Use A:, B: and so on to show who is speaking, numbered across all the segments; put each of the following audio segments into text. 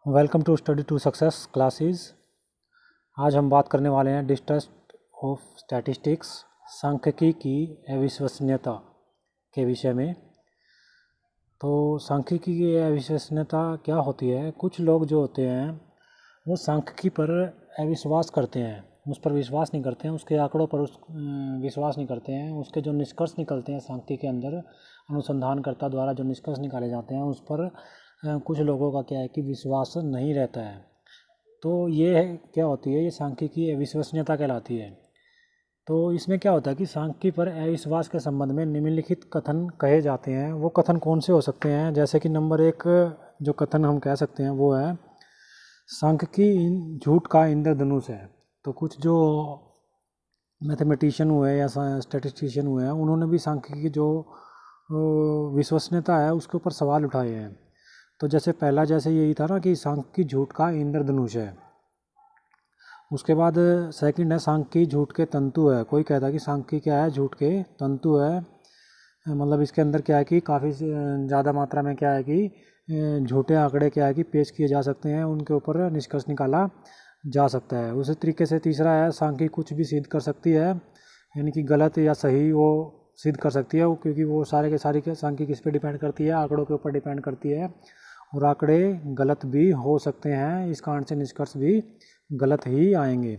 A: Welcome to study to success classes. आज हम बात करने वाले हैं डिस्ट्रस्ट ऑफ स्टैटिस्टिक्स, सांख्यिकी की अविश्वसनीयता के विषय में। तो सांख्यिकी की अविश्वसनीयता क्या होती है? कुछ लोग जो होते हैं वो सांख्यिकी पर अविश्वास करते हैं, उस पर विश्वास नहीं करते हैं, उसके आंकड़ों पर विश्वास नहीं करते हैं, उसके जो निष्कर्ष निकलते हैं सांख्यिकी के अंदर अनुसंधानकर्ता द्वारा जो निष्कर्ष निकाले जाते हैं उस पर कुछ लोगों का क्या है कि विश्वास नहीं रहता है। तो ये क्या होती है, ये सांख्यिकी अविश्वसनीयता कहलाती है। तो इसमें क्या होता है कि सांख्यिकी पर अविश्वास के संबंध में निम्नलिखित कथन कहे जाते हैं। वो कथन कौन से हो सकते हैं? जैसे कि नंबर 1 जो कथन हम कह सकते हैं वो है सांख्यिकी झूठ का इंद्रधनुष है। तो कुछ जो मैथमेटिशियन हुए या स्टैटिस्टिशियन हुए हैं उन्होंने भी सांख्यिकी की जो विश्वसनीयता है उसके ऊपर सवाल उठाए हैं। तो जैसे पहला जैसे यही था ना कि सांख्यिकी झूठ का इंद्रधनुष है। उसके बाद सेकंड है सांख्यिकी झूठ के तंतु है। कोई कहता है कि सांख्यिकी क्या है? झूठ के तंतु है। मतलब इसके अंदर क्या है कि काफ़ी ज़्यादा मात्रा में क्या है कि झूठे आंकड़े क्या है कि पेश किए जा सकते हैं, उनके ऊपर निष्कर्ष निकाला जा सकता है। उसी तरीके से तीसरा है सांख्यिकी कुछ भी सिद्ध कर सकती है, यानी कि गलत या सही वो सिद्ध कर सकती है, क्योंकि वो सारे के सांख्यिकी किस पे डिपेंड करती है? आंकड़ों के ऊपर डिपेंड करती है, और आंकड़े गलत भी हो सकते हैं। इस कारण से निष्कर्ष भी गलत ही आएंगे।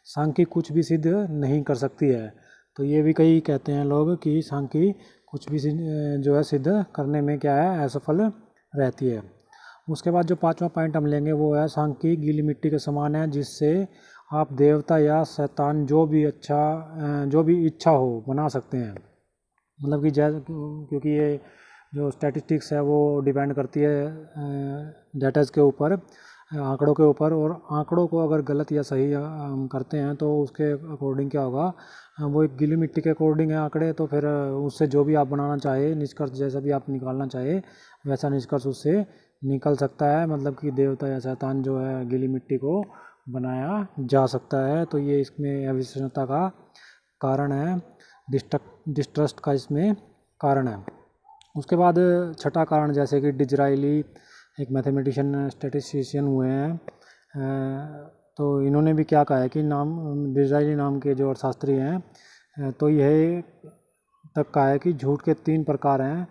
A: सांख्यिकी कुछ भी सिद्ध नहीं कर सकती है। तो ये भी कई कहते हैं लोग कि सांख्यिकी कुछ भी जो है सिद्ध करने में क्या है असफल रहती है। उसके बाद जो पांचवा पॉइंट हम लेंगे वो है सांख्यिकी गीली मिट्टी के समान है, जिससे आप देवता या शैतान जो भी इच्छा हो बना सकते हैं। मतलब कि क्योंकि ये जो स्टैटिस्टिक्स है वो डिपेंड करती है डेटाज के ऊपर, आंकड़ों के ऊपर, और आंकड़ों को अगर गलत या सही हम करते हैं तो उसके अकॉर्डिंग क्या होगा, वो एक गीली मिट्टी के अकॉर्डिंग है आंकड़े। तो फिर उससे जो भी आप बनाना चाहे निष्कर्ष, जैसा भी आप निकालना चाहे वैसा निष्कर्ष उससे निकल सकता है। मतलब कि देवता या शैतान जो है गीली मिट्टी को बनाया जा सकता है। तो ये इसमें अविश्वसनीयता का कारण है, डिस्ट्रस्ट का इसमें कारण है। उसके बाद छठा कारण जैसे कि डिजराइली एक मैथमेटिशियन स्टैटिस्टिशियन हुए हैं, तो इन्होंने भी क्या कहा है कि डिजराइली नाम के जो अर्थशास्त्री हैं, तो यह तक कहा है कि झूठ के 3 प्रकार हैं।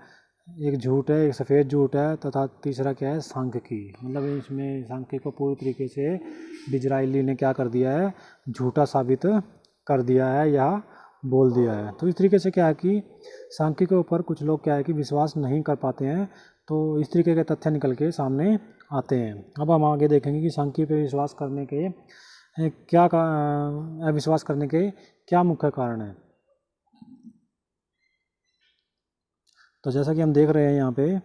A: एक झूठ है, एक सफ़ेद झूठ है, तथा तीसरा क्या है? सांख्यिकी। मतलब इसमें सांख्यिकी को पूरी तरीके से डिजराइली ने क्या कर दिया है? झूठा साबित कर दिया है या बोल दिया है। तो इस तरीके से क्या है कि सांख्यिकी के ऊपर कुछ लोग क्या है कि विश्वास नहीं कर पाते हैं। तो इस तरीके के तथ्य निकल के सामने आते हैं। अब हम आगे देखेंगे कि सांख्यिकी पे विश्वास करने के अविश्वास करने के क्या मुख्य कारण हैं। तो जैसा कि हम देख रहे हैं यहाँ पे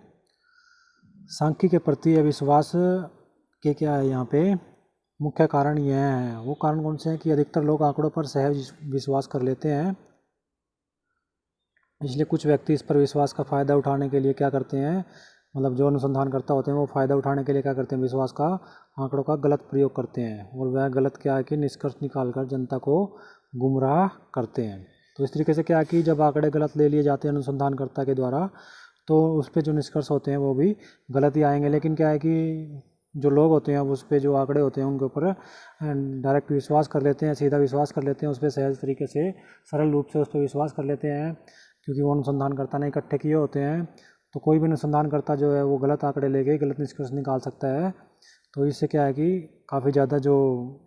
A: सांख्यिकी के प्रति अविश्वास के क्या है यहाँ पे मुख्य कारण यह है। वो कारण कौन से हैं कि अधिकतर लोग आंकड़ों पर सहज विश्वास कर लेते हैं, इसलिए कुछ व्यक्ति इस पर विश्वास का फ़ायदा उठाने के लिए क्या करते हैं, मतलब जो अनुसंधानकर्ता होते हैं वो फ़ायदा उठाने के लिए क्या करते हैं? विश्वास का आंकड़ों का गलत प्रयोग करते हैं, और वह गलत क्या है कि निष्कर्ष निकालकर जनता को गुमराह करते हैं। तो इस तरीके से क्या है कि जब आंकड़े गलत ले लिए जाते हैं अनुसंधानकर्ता के द्वारा, तो उस पर जो निष्कर्ष होते हैं वो भी गलत ही आएंगे। लेकिन क्या है कि जो लोग होते हैं उस पर जो आंकड़े होते हैं उनके ऊपर डायरेक्ट विश्वास कर लेते हैं, सीधा विश्वास कर लेते हैं, उस पर सहज तरीके से सरल रूप से उस पर विश्वास कर लेते हैं, क्योंकि वो अनुसंधानकर्ता ने इकट्ठे किए होते हैं। तो कोई भी अनुसंधानकर्ता जो है वो गलत आंकड़े लेके गलत निष्कर्ष निकाल सकता है। तो इससे क्या है कि काफ़ी ज़्यादा जो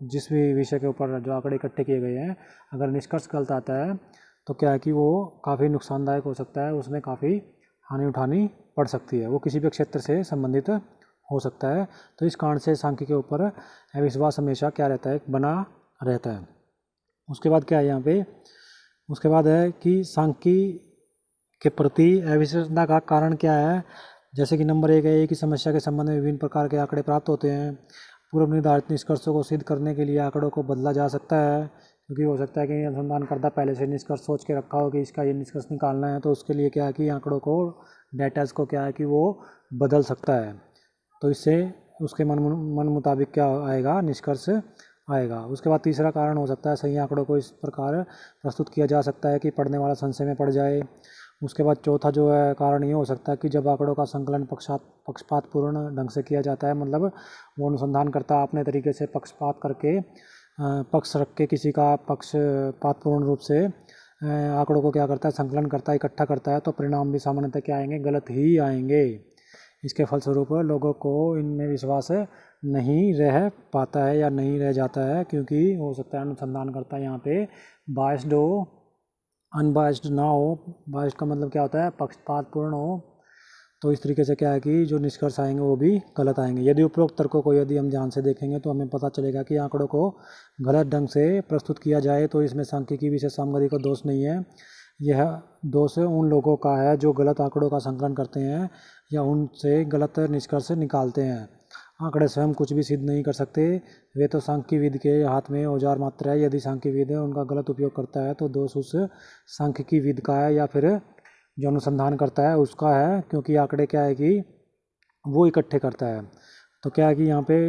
A: जिस भी विषय के ऊपर जो आंकड़े इकट्ठे किए गए हैं, अगर निष्कर्ष गलत आता है तो क्या है कि वो काफ़ी नुकसानदायक हो सकता है, उसमें काफ़ी हानि उठानी पड़ सकती है, वो किसी भी क्षेत्र से संबंधित हो सकता है। तो इस कारण से सांख्यिकी के ऊपर अविश्वास हमेशा क्या रहता है? बना रहता है। उसके बाद क्या है यहाँ पे, उसके बाद है कि सांख्यिकी के प्रति अविश्वसनीयता का कारण क्या है। जैसे कि नंबर 1 है कि समस्या के संबंध में विभिन्न प्रकार के आंकड़े प्राप्त होते हैं। पूर्व निर्धारित निष्कर्षों को सिद्ध करने के लिए आंकड़ों को बदला जा सकता है, क्योंकि हो सकता है कि अनुसंधानकर्ता पहले से निष्कर्ष सोच के रखा हो कि इसका ये निष्कर्ष निकालना है, तो उसके लिए क्या है कि आंकड़ों को, डेटाज को क्या है कि वो बदल सकता है। तो इससे उसके मन मुताबिक क्या आएगा? निष्कर्ष आएगा। उसके बाद तीसरा कारण हो सकता है सही आंकड़ों को इस प्रकार प्रस्तुत किया जा सकता है कि पढ़ने वाला संशय में पड़ जाए। उसके बाद चौथा जो है कारण ये हो सकता है कि जब आंकड़ों का संकलन पक्षपातपूर्ण ढंग से किया जाता है, मतलब वो अनुसंधानकर्ता अपने तरीके से पक्षपात करके पक्ष रख के किसी का पक्षपातपूर्ण रूप से आंकड़ों को क्या करता है, संकलन करता है, इकट्ठा करता है, तो परिणाम भी सामान्यतः क्या आएंगे, गलत ही आएंगे। इसके फलस्वरूप लोगों को इनमें विश्वास नहीं रह पाता है या नहीं रह जाता है, क्योंकि हो सकता है अनुसंधानकर्ता यहाँ पे बायस्ड हो, अनबायस्ड ना हो। बायस्ड का मतलब क्या होता है, पक्षपातपूर्ण हो। तो इस तरीके से क्या है कि जो निष्कर्ष आएंगे वो भी गलत आएंगे। यदि उपरोक्त तर्कों को यदि हम ध्यान से देखेंगे तो हमें पता चलेगा कि आंकड़ों को गलत ढंग से प्रस्तुत किया जाए तो इसमें सांख्यिकी विशेष सामग्री का दोष नहीं है। यह दोष उन लोगों का है जो गलत आंकड़ों का संकलन करते हैं या उनसे गलत निष्कर्ष निकालते हैं। आंकड़े स्वयं कुछ भी सिद्ध नहीं कर सकते, वे तो सांख्यिकीविद के हाथ में औजार मात्र है। यदि सांख्यिकीविद उनका गलत उपयोग करता है तो दोष उस सांख्यिकीविद का है या फिर जो अनुसंधान करता है उसका है, क्योंकि आंकड़े क्या है कि वो इकट्ठे करता है। तो क्या है कि यहाँ पे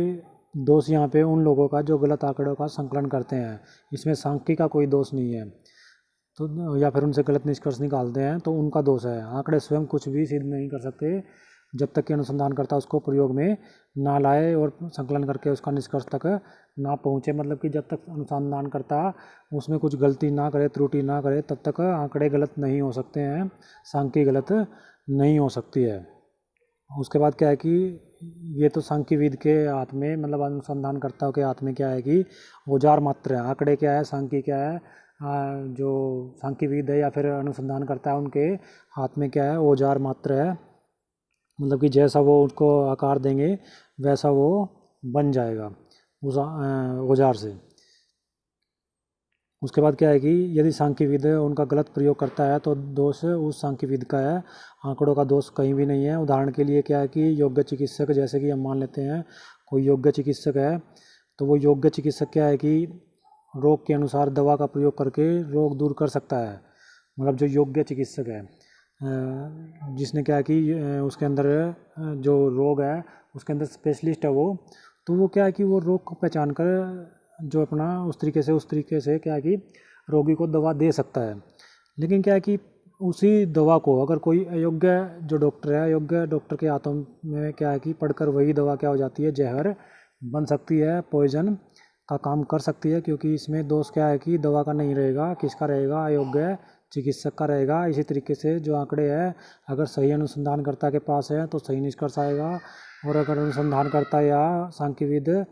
A: दोष यहाँ पे उन लोगों का जो गलत आंकड़ों का संकलन करते हैं, इसमें सांख्यिकी का कोई दोष नहीं है। तो या फिर उनसे गलत निष्कर्ष निकालते हैं तो उनका दोष है। आंकड़े स्वयं कुछ भी सिद्ध नहीं कर सकते जब तक कि अनुसंधानकर्ता उसको प्रयोग में ना लाए और संकलन करके उसका निष्कर्ष तक ना पहुँचे। मतलब कि जब तक अनुसंधानकर्ता उसमें कुछ गलती ना करे, त्रुटि ना करे, तब तक आंकड़े गलत नहीं हो सकते हैं, सांख्यिकी गलत नहीं हो सकती है। उसके बाद क्या है कि ये तो सांख्यिकीविद के हाथ में, मतलब अनुसंधानकर्ताओं के हाथ में क्या है कि औजार मात्र है। आंकड़े क्या है, सांख्यिकी क्या है, जो सांख्यिकीविद है या फिर अनुसंधान करता है उनके हाथ में क्या है, औजार मात्र है। मतलब कि जैसा वो उसको आकार देंगे वैसा वो बन जाएगा उस औजार से। उसके बाद क्या है कि यदि सांख्यिकीविद उनका गलत प्रयोग करता है तो दोष उस सांख्यिकीविद का है, आंकड़ों का दोष कहीं भी नहीं है। उदाहरण के लिए क्या है कि योग्य चिकित्सक, जैसे कि हम मान लेते हैं कोई योग्य चिकित्सक है, तो वो योग्य चिकित्सक क्या है कि रोग के अनुसार दवा का प्रयोग करके रोग दूर कर सकता है। मतलब जो योग्य चिकित्सक है, जिसने क्या है कि उसके अंदर जो रोग है उसके अंदर स्पेशलिस्ट है वो, तो वो क्या है कि वो रोग को पहचान कर जो अपना उस तरीके से क्या है कि रोगी को दवा दे सकता है। लेकिन क्या है कि उसी दवा को अगर कोई अयोग्य जो डॉक्टर है, अयोग्य डॉक्टर के हाथों में क्या है कि पढ़कर वही दवा क्या हो जाती है, जहर बन सकती है, पॉइजन का काम कर सकती है। क्योंकि इसमें दोष क्या है कि दवा का नहीं रहेगा, किसका रहेगा, अयोग्य चिकित्सक का रहेगा। इसी तरीके से जो आंकड़े हैं अगर सही अनुसंधानकर्ता के पास है तो सही निष्कर्ष आएगा, और अगर अनुसंधानकर्ता या सांख्यिकीविद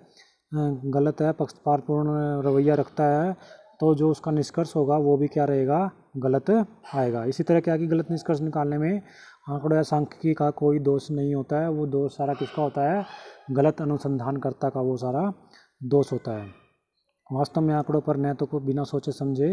A: गलत है, पक्षपातपूर्ण रवैया रखता है, तो जो उसका निष्कर्ष होगा वो भी क्या रहेगा, गलत आएगा। इसी तरह क्या कि गलत निष्कर्ष निकालने में आंकड़ों या सांख्यिकी का कोई दोष नहीं होता है, वो दोष सारा किसका होता है, गलत अनुसंधानकर्ता का वो सारा दोष होता है। वास्तव में आंकड़ों पर न तो बिना सोचे समझे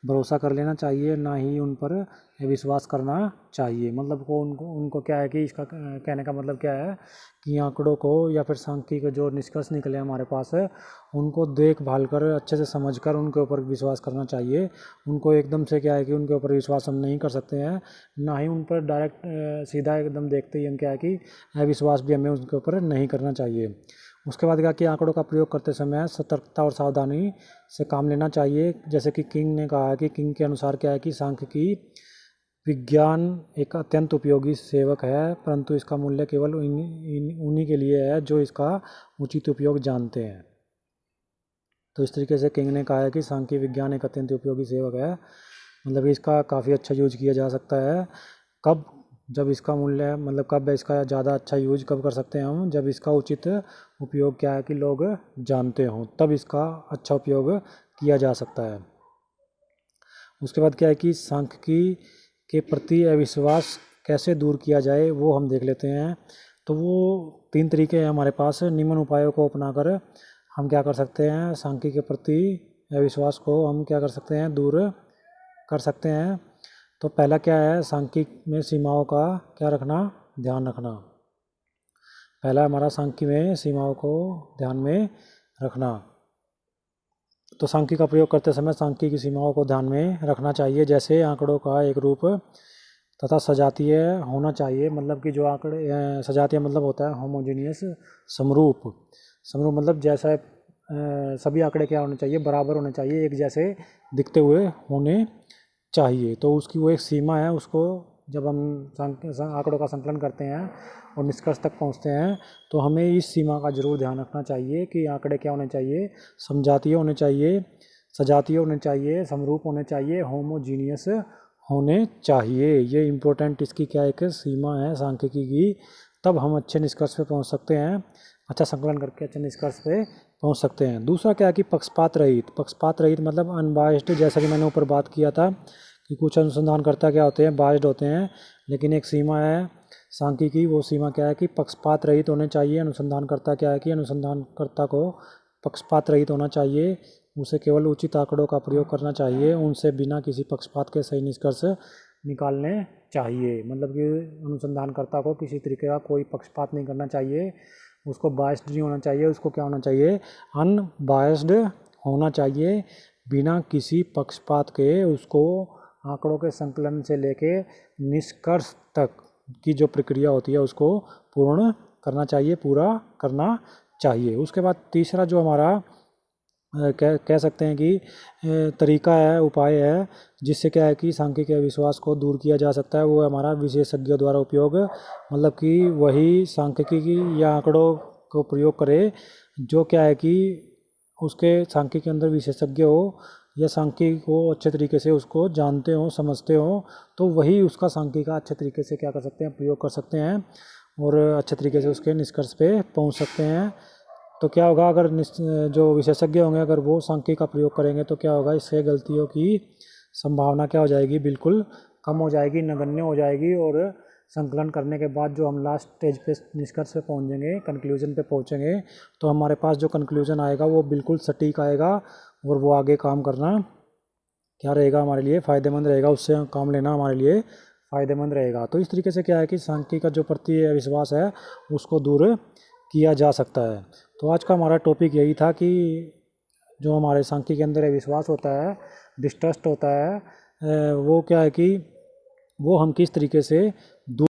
A: भरोसा कर लेना चाहिए, ना ही उन पर विश्वास करना चाहिए। मतलब को उनको क्या है कि इसका कहने का मतलब क्या है कि आंकड़ों को या फिर सांख्यिकी के जो निष्कर्ष निकले हमारे पास है उनको देखभाल कर अच्छे से समझकर उनके ऊपर विश्वास करना चाहिए। उनको एकदम से क्या है कि उनके ऊपर विश्वास हम नहीं कर सकते हैं, ना ही उन पर डायरेक्ट सीधा एकदम देखते ही हम क्या है कि अविश्वास भी हमें उनके ऊपर नहीं करना चाहिए। उसके बाद क्या कि आंकड़ों का प्रयोग करते समय सतर्कता और सावधानी से काम लेना चाहिए। जैसे कि किंग ने कहा है कि किंग के अनुसार क्या है कि सांख्यिकी विज्ञान एक अत्यंत उपयोगी सेवक है, परंतु इसका मूल्य केवल उन्हीं के लिए है जो इसका उचित उपयोग जानते हैं। तो इस तरीके से किंग ने कहा है कि सांख्यिकी विज्ञान एक अत्यंत उपयोगी सेवक है, मतलब इसका काफ़ी अच्छा यूज किया जा सकता है। कब, जब इसका मूल्य, मतलब कब इसका ज़्यादा अच्छा यूज कब कर सकते हैं हम, जब इसका उचित उपयोग क्या है कि लोग जानते हों, तब इसका अच्छा उपयोग किया जा सकता है। उसके बाद क्या है कि सांख्यिकी के प्रति अविश्वास कैसे दूर किया जाए वो हम देख लेते हैं। तो वो 3 तरीके हैं हमारे पास। निम्न उपायों को अपनाकर हम क्या कर सकते हैं, सांख्यिकी के प्रति अविश्वास को हम क्या कर सकते हैं, दूर कर सकते हैं। तो पहला क्या है, सांख्यिकी में सीमाओं का क्या रखना, ध्यान रखना। पहला हमारा सांख्यिकी में सीमाओं को ध्यान में रखना। तो सांख्यिकी का प्रयोग करते समय सांख्यिकी की सीमाओं को ध्यान में रखना चाहिए। जैसे आंकड़ों का एक रूप तथा सजातीय होना चाहिए। मतलब कि जो आंकड़े, सजातीय मतलब होता है होमोजेनियस, समरूप। समरूप मतलब जैसा सभी आंकड़े क्या होने चाहिए, बराबर होने चाहिए, एक जैसे दिखते हुए होने चाहिए। तो उसकी वो एक सीमा है, उसको जब हम आंकड़ों का संकलन करते हैं और निष्कर्ष तक पहुंचते हैं, तो हमें इस सीमा का ज़रूर ध्यान रखना चाहिए कि आंकड़े क्या होने चाहिए, समजातीय होने चाहिए, सजातीय होने चाहिए, समरूप होने चाहिए, होमोजीनियस होने चाहिए। ये इम्पोर्टेंट इसकी क्या एक सीमा है सांख्यिकी की। तब हम अच्छे निष्कर्ष पे पहुंच सकते हैं, अच्छा संकलन करके अच्छे निष्कर्ष पे पहुंच सकते हैं। दूसरा क्या है कि पक्षपात रहित। पक्षपात रहित मतलब अनबायस्ड, जैसा कि मैंने ऊपर बात किया था कि कुछ अनुसंधानकर्ता क्या होते हैं, बायस्ड होते हैं, लेकिन एक सीमा है सांख्यिकी, वो सीमा क्या है कि पक्षपात रहित होने चाहिए। अनुसंधानकर्ता क्या है कि अनुसंधानकर्ता को पक्षपात रहित होना चाहिए, उसे केवल उचित आंकड़ों का प्रयोग करना चाहिए, उनसे बिना किसी पक्षपात के सही निष्कर्ष निकालने चाहिए। मतलब कि अनुसंधानकर्ता को किसी तरीके का कोई पक्षपात नहीं करना चाहिए, उसको बायस्ड नहीं होना चाहिए, उसको क्या होना चाहिए, अनबायस्ड होना चाहिए। बिना किसी पक्षपात के उसको आंकड़ों के संकलन से लेके निष्कर्ष तक की जो प्रक्रिया होती है उसको पूर्ण करना चाहिए, पूरा करना चाहिए। उसके बाद तीसरा जो हमारा कह सकते हैं कि तरीका है, उपाय है, जिससे क्या है कि सांख्यिकी अविश्वास को दूर किया जा सकता है, वो हमारा विशेषज्ञों द्वारा उपयोग। मतलब कि वही सांख्यिकी या आंकड़ों को प्रयोग करे जो क्या है कि उसके सांख्यिकी के अंदर विशेषज्ञ हो या सांख्यिकी को अच्छे तरीके से उसको जानते हो, समझते हो, तो वही उसका सांख्यिकी का अच्छे तरीके से क्या कर सकते हैं, प्रयोग कर सकते हैं और अच्छे तरीके से उसके निष्कर्ष पे पहुंच सकते हैं। तो क्या होगा, अगर जो विशेषज्ञ होंगे अगर वो सांख्यिकी का प्रयोग करेंगे तो क्या होगा, इससे गलतियों की संभावना क्या हो जाएगी, बिल्कुल कम हो जाएगी, नगण्य हो जाएगी। और संकलन करने के बाद जो हम लास्ट स्टेज पे निष्कर्ष पे पहुंचेंगे, कंक्लूजन पे पहुंचेंगे, तो हमारे पास जो कंक्लूजन आएगा वो बिल्कुल सटीक आएगा और वो आगे काम करना क्या रहेगा, हमारे लिए फ़ायदेमंद रहेगा, उससे काम लेना हमारे लिए फ़ायदेमंद रहेगा। तो इस तरीके से क्या है कि सांख्यिकी का जो प्रति विश्वास है उसको दूर किया जा सकता है। तो आज का हमारा टॉपिक यही था कि जो हमारे सांख्यिकी के अंदर विश्वास होता है, डिस्ट्रस्ट होता है, वो क्या है कि वो हम किस तरीके से दूर